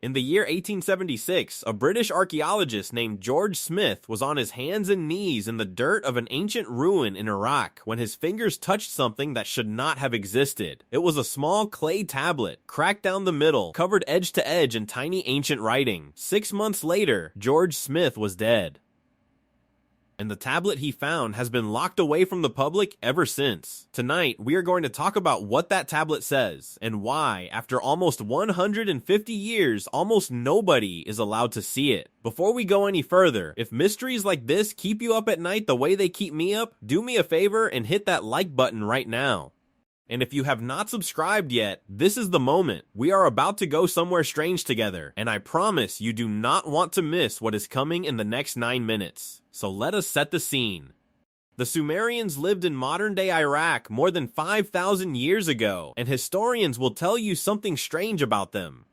In the year 1876, a British archaeologist named George Smith was on his hands and knees in the dirt of an ancient ruin in Iraq when his fingers touched something that should not have existed. It was a small clay tablet, cracked down the middle, covered edge to edge in tiny ancient writing. 6 months later, George Smith was dead. And the tablet he found has been locked away from the public ever since. Tonight, we are going to talk about what that tablet says, and why, after almost 150 years, almost nobody is allowed to see it. Before we go any further, if mysteries like this keep you up at night the way they keep me up, do me a favor and hit that like button right now. And if you have not subscribed yet, this is the moment. We are about to go somewhere strange together, and I promise you do not want to miss what is coming in the next 9 minutes. So let us set the scene. The Sumerians lived in modern-day Iraq more than 5,000 years ago, and historians will tell you something strange about them.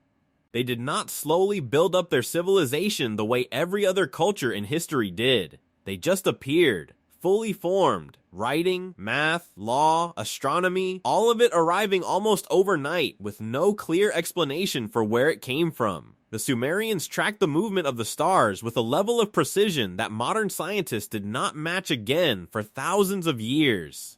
They did not slowly build up their civilization the way every other culture in history did. They just appeared, fully formed. Writing, math, law, astronomy, all of it arriving almost overnight with no clear explanation for where it came from. The Sumerians tracked the movement of the stars with a level of precision that modern scientists did not match again for thousands of years.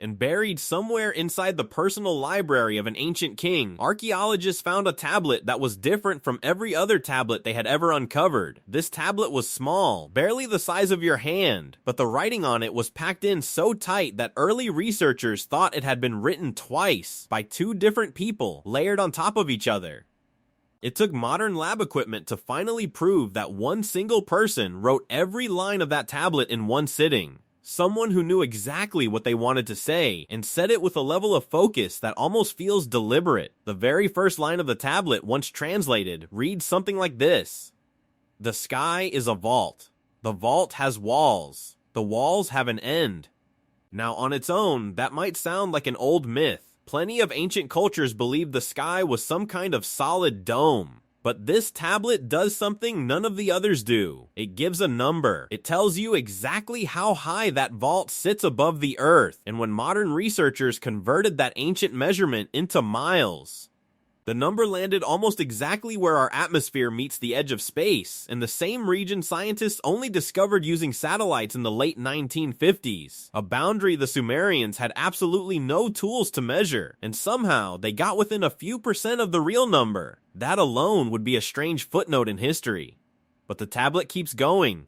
And buried somewhere inside the personal library of an ancient king, archaeologists found a tablet that was different from every other tablet they had ever uncovered. This tablet was small, barely the size of your hand, but the writing on it was packed in so tight that early researchers thought it had been written twice by 2 different people, layered on top of each other. It took modern lab equipment to finally prove that one single person wrote every line of that tablet in one sitting. Someone who knew exactly what they wanted to say and said it with a level of focus that almost feels deliberate. The very first line of the tablet, once translated, reads something like this: "The sky is a vault. The vault has walls. The walls have an end." Now, on its own, that might sound like an old myth. Plenty of ancient cultures believed the sky was some kind of solid dome. But this tablet does something none of the others do. It gives a number. It tells you exactly how high that vault sits above the earth. And when modern researchers converted that ancient measurement into miles, the number landed almost exactly where our atmosphere meets the edge of space, in the same region scientists only discovered using satellites in the late 1950s. A boundary the Sumerians had absolutely no tools to measure, and somehow they got within a few percent of the real number. That alone would be a strange footnote in history. But the tablet keeps going.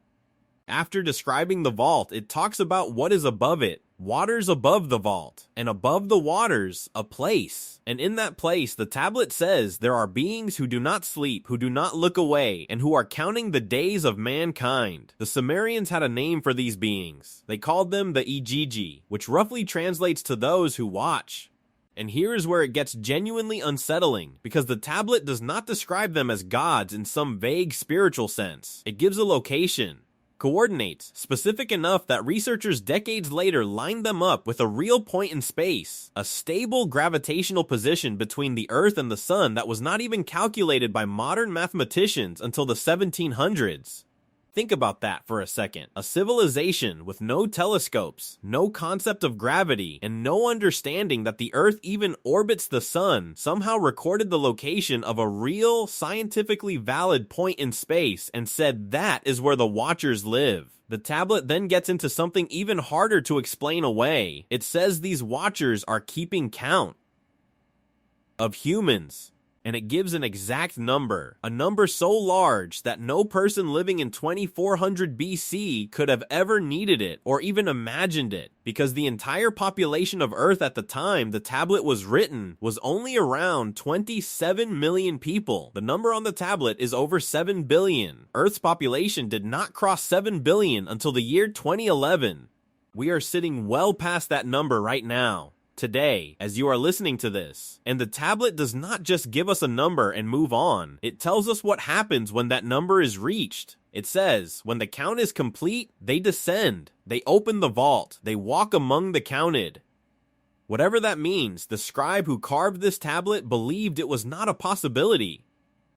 After describing the vault, it talks about what is above it. Waters above the vault, and above the waters, a place. And in that place, the tablet says there are beings who do not sleep, who do not look away, and who are counting the days of mankind. The Sumerians had a name for these beings. They called them the Igigi, which roughly translates to those who watch. And here is where it gets genuinely unsettling, because the tablet does not describe them as gods in some vague spiritual sense. It gives a location, coordinates, specific enough that researchers decades later lined them up with a real point in space, a stable gravitational position between the Earth and the Sun that was not even calculated by modern mathematicians until the 1700s. Think about that for a second. A civilization with no telescopes, no concept of gravity, and no understanding that the Earth even orbits the Sun somehow recorded the location of a real, scientifically valid point in space and said that is where the Watchers live. The tablet then gets into something even harder to explain away. It says these Watchers are keeping count of humans. And it gives an exact number, a number so large that no person living in 2400 BC could have ever needed it or even imagined it, because the entire population of Earth at the time the tablet was written was only around 27 million people. The number on the tablet is over 7 billion. Earth's population did not cross 7 billion until the year 2011. We are sitting well past that number right now. Today, as you are listening to this. And the tablet does not just give us a number and move on. It tells us what happens when that number is reached. It says, when the count is complete, they descend. They open the vault. They walk among the counted. Whatever that means, the scribe who carved this tablet believed it was not a possibility.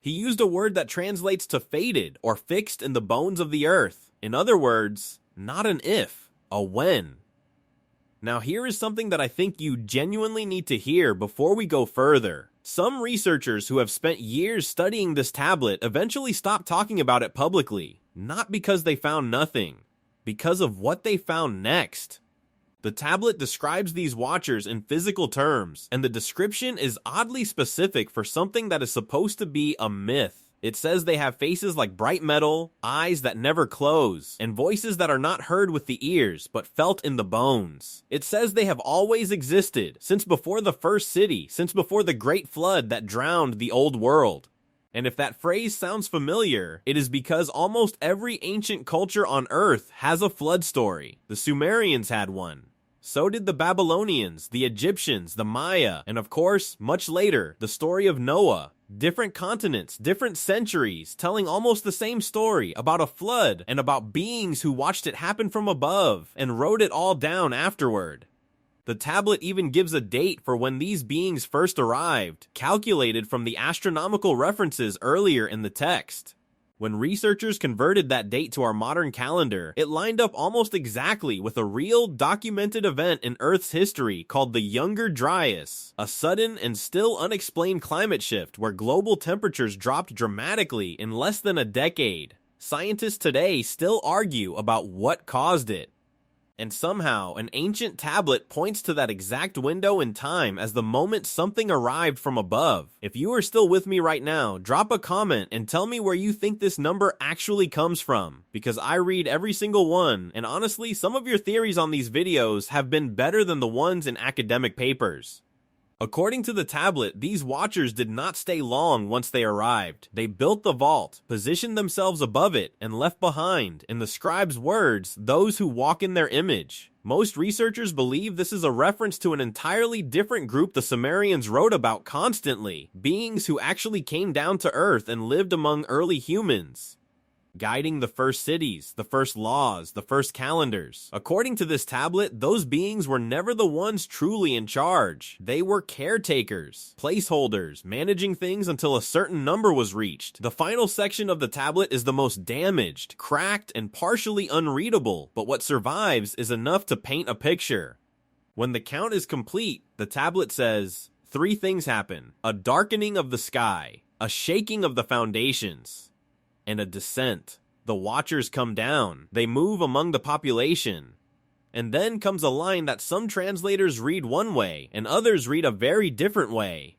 He used a word that translates to fated or fixed in the bones of the earth. In other words, not an if, a when. Now here is something that I think you genuinely need to hear before we go further. Some researchers who have spent years studying this tablet eventually stopped talking about it publicly, not because they found nothing, because of what they found next. The tablet describes these watchers in physical terms, and the description is oddly specific for something that is supposed to be a myth. It says they have faces like bright metal, eyes that never close, and voices that are not heard with the ears, but felt in the bones. It says they have always existed, since before the first city, since before the great flood that drowned the old world. And if that phrase sounds familiar, it is because almost every ancient culture on Earth has a flood story. The Sumerians had one. So did the Babylonians, the Egyptians, the Maya, and of course, much later, the story of Noah. Different continents, different centuries, telling almost the same story about a flood and about beings who watched it happen from above and wrote it all down afterward. The tablet even gives a date for when these beings first arrived, calculated from the astronomical references earlier in the text. When researchers converted that date to our modern calendar, it lined up almost exactly with a real, documented event in Earth's history called the Younger Dryas, a sudden and still unexplained climate shift where global temperatures dropped dramatically in less than a decade. Scientists today still argue about what caused it. And somehow, an ancient tablet points to that exact window in time as the moment something arrived from above. If you are still with me right now, drop a comment and tell me where you think this number actually comes from, because I read every single one, and honestly, some of your theories on these videos have been better than the ones in academic papers. According to the tablet, these watchers did not stay long once they arrived. They built the vault, positioned themselves above it, and left behind, in the scribe's words, those who walk in their image. Most researchers believe this is a reference to an entirely different group the Sumerians wrote about constantly, beings who actually came down to Earth and lived among early humans, guiding the first cities, the first laws, the first calendars. According to this tablet, those beings were never the ones truly in charge. They were caretakers, placeholders, managing things until a certain number was reached. The final section of the tablet is the most damaged, cracked, and partially unreadable, but what survives is enough to paint a picture. When the count is complete, the tablet says, 3 things happen: a darkening of the sky, a shaking of the foundations, and a descent. The watchers come down. They move among the population. And then comes a line that some translators read one way, and others read a very different way.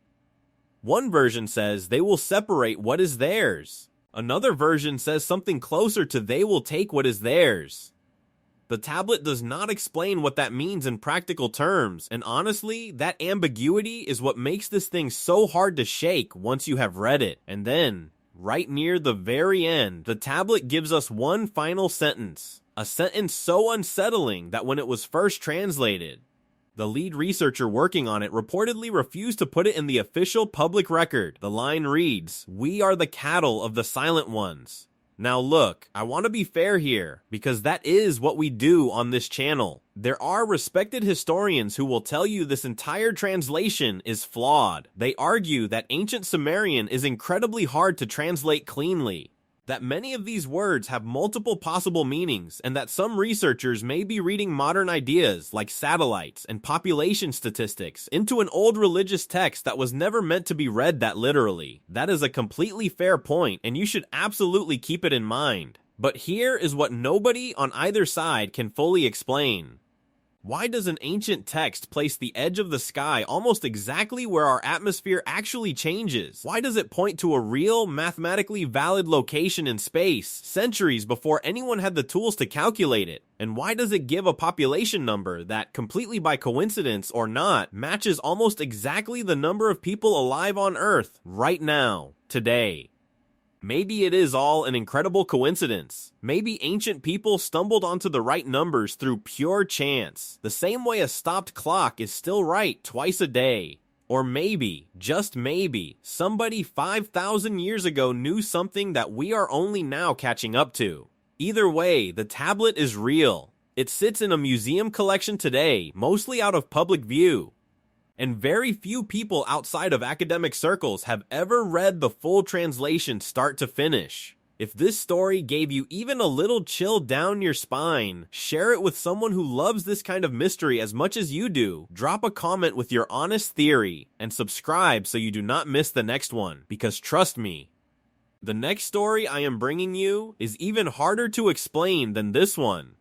One version says they will separate what is theirs. Another version says something closer to they will take what is theirs. The tablet does not explain what that means in practical terms, and honestly, that ambiguity is what makes this thing so hard to shake once you have read it. And then, right near the very end, the tablet gives us one final sentence. A sentence so unsettling that when it was first translated, the lead researcher working on it reportedly refused to put it in the official public record. The line reads, "We are the cattle of the silent ones." Now look, I want to be fair here, because that is what we do on this channel. There are respected historians who will tell you this entire translation is flawed. They argue that ancient Sumerian is incredibly hard to translate cleanly, that many of these words have multiple possible meanings, and that some researchers may be reading modern ideas like satellites and population statistics into an old religious text that was never meant to be read that literally. That is a completely fair point, and you should absolutely keep it in mind. But here is what nobody on either side can fully explain. Why does an ancient text place the edge of the sky almost exactly where our atmosphere actually changes? Why does it point to a real, mathematically valid location in space, centuries before anyone had the tools to calculate it? And why does it give a population number that, completely by coincidence or not, matches almost exactly the number of people alive on Earth right now, today? Maybe it is all an incredible coincidence. Maybe ancient people stumbled onto the right numbers through pure chance, the same way a stopped clock is still right twice a day. Or maybe, just maybe, somebody 5,000 years ago knew something that we are only now catching up to. Either way, the tablet is real. It sits in a museum collection today, mostly out of public view. And very few people outside of academic circles have ever read the full translation start to finish. If this story gave you even a little chill down your spine, share it with someone who loves this kind of mystery as much as you do. Drop a comment with your honest theory, and subscribe so you do not miss the next one, because trust me, the next story I am bringing you is even harder to explain than this one.